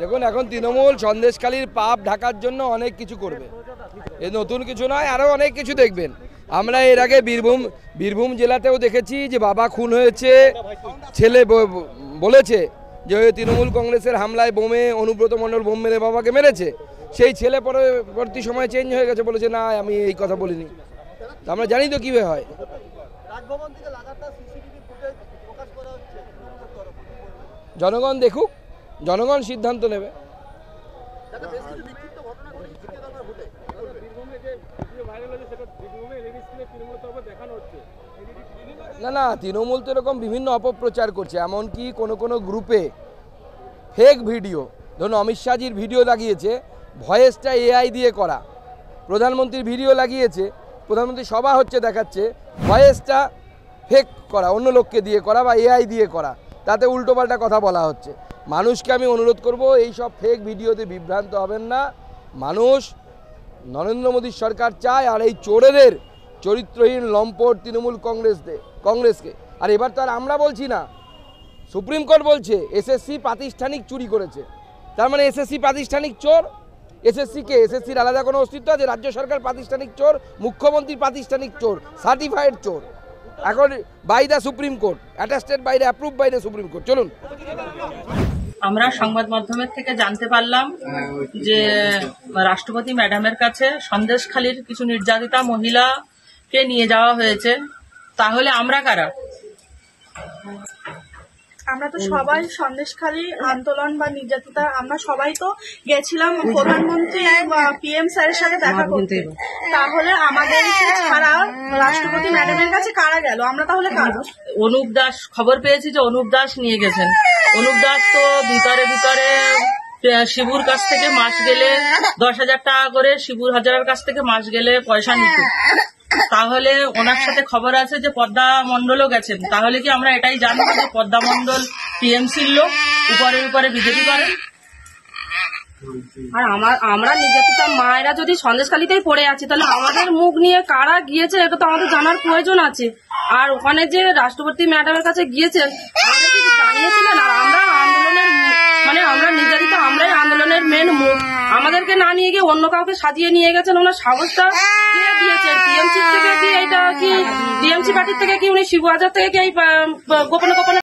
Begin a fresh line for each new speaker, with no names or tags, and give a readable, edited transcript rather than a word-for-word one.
দেখুন, এখন তৃণমূল সন্দেশখালীর পাপ ঢাকার জন্য অনেক কিছু করবে। এ নতুন কিছু নয়, আরও অনেক কিছু দেখবেন। আমরা এর আগে বীরভূম জেলাতেও দেখেছি যে বাবা খুন হয়েছে, ছেলে বলেছে যে তৃণমূল কংগ্রেসের হামলায় বোমে অনুব্রত মণ্ডল বোম মেরে বাবাকে মেরেছে। সেই ছেলে পরবর্তী সময় চেঞ্জ হয়ে গেছে, বলেছে না আমি এই কথা বলিনি। আমরা জানি তো কীভাবে হয়। জনগণ দেখুক, জনগণ সিদ্ধান্ত নেবে। না, তৃণমূল তো এরকম বিভিন্ন অপপ্রচার করছে। এমনকি কোনো গ্রুপে ফেক ভিডিও, ধরুন অমিত শাহজির ভিডিও লাগিয়েছে, ভয়েসটা এআই দিয়ে করা। প্রধানমন্ত্রীর ভিডিও লাগিয়েছে, প্রধানমন্ত্রী সভা হচ্ছে দেখাচ্ছে, ভয়েসটা ফেক করা, অন্য লোককে দিয়ে করা বা এআই দিয়ে করা, তাতে উল্টোপাল্টা কথা বলা হচ্ছে। মানুষকে আমি অনুরোধ করব, এই সব ফেক ভিডিওতে বিভ্রান্ত হবেন না। মানুষ নরেন্দ্র মোদীর সরকার চায়, আর এই চোরেদের, চরিত্রহীন লম্পট তৃণমূল কংগ্রেসকে। আর এবার তো আর আমরা বলছি না, সুপ্রিম কোর্ট বলছে এসএসসি প্রাতিষ্ঠানিক চুরি করেছে। তার মানে এসএসসি প্রাতিষ্ঠানিক চোর। এসএসসির আলাদা কোনো অস্তিত্ব আছে? রাজ্য সরকার প্রাতিষ্ঠানিক চোর, মুখ্যমন্ত্রী প্রাতিষ্ঠানিক চোর, সার্টিফাইড চোর। এখন by the Supreme Court, attested by the approve by the Supreme Court. চলুন।
আমরা সংবাদ মাধ্যমের থেকে জানতে পারলাম যে রাষ্ট্রপতি ম্যাডামের কাছে সন্দেশখালীর কিছু নির্যাতিতা মহিলাকে নিয়ে যাওয়া হয়েছে। তাহলে আমরা কারা?
আমরা তো সবাই সন্দেশখালী আন্দোলন বা নির্যাতিতা, আমরা সবাই তো গেছিলাম প্রধানমন্ত্রী পিএম স্যারের সাথে দেখা করতে। তাহলে আমাদের ছাড়া রাষ্ট্রপতি ম্যাডামের কাছে কারা গেল? আমরা তাহলে কারা?
অনুপ দাস, খবর পেয়েছি যে অনুপ দাস নিয়ে গেছেন। অনুপ দাস তো ভিতরে শিবুর কাছ থেকে মাস গেলে 10,000 টাকা করে, শিবুর হাজারের কাছ থেকে মাস গেলে পয়সা নিত। তাহলে ওনার সাথে খবর আছে যে পদ্মা মণ্ডলও গেছেন। তাহলে কি আমরা এটাই জানবো যে পদ্মা মণ্ডল টিএমসির লোক, উপরে বিজেপি করেন?
আর আমরা নির্যাতিতা মায়েরা যদি সন্দেশখালীতেই পড়ে আছি, তাহলে আমাদের মুখ নিয়ে কারা গিয়েছে এটা তো আমাদের জানার প্রয়োজন আছে। আর ওখানে যে রাষ্ট্রপতি ম্যাডামের কাছে গিয়েছেন, আমাদের কিছু জানিয়েছিলেন? আর আমরা আন্দোলনের আমরা নির্যাতিত, আমরাই আন্দোলনের মেন মুখ। আমাদেরকে না নিয়ে গিয়ে অন্য কাউকে সাজিয়ে নিয়ে গেছেন। ওনার সাহসটা কে দিয়েছেন? টিএমসি থেকে কি এটা কি টিএমসি পার্টির থেকে কি উনি শিবু হাজার থেকে কি এই গোপনে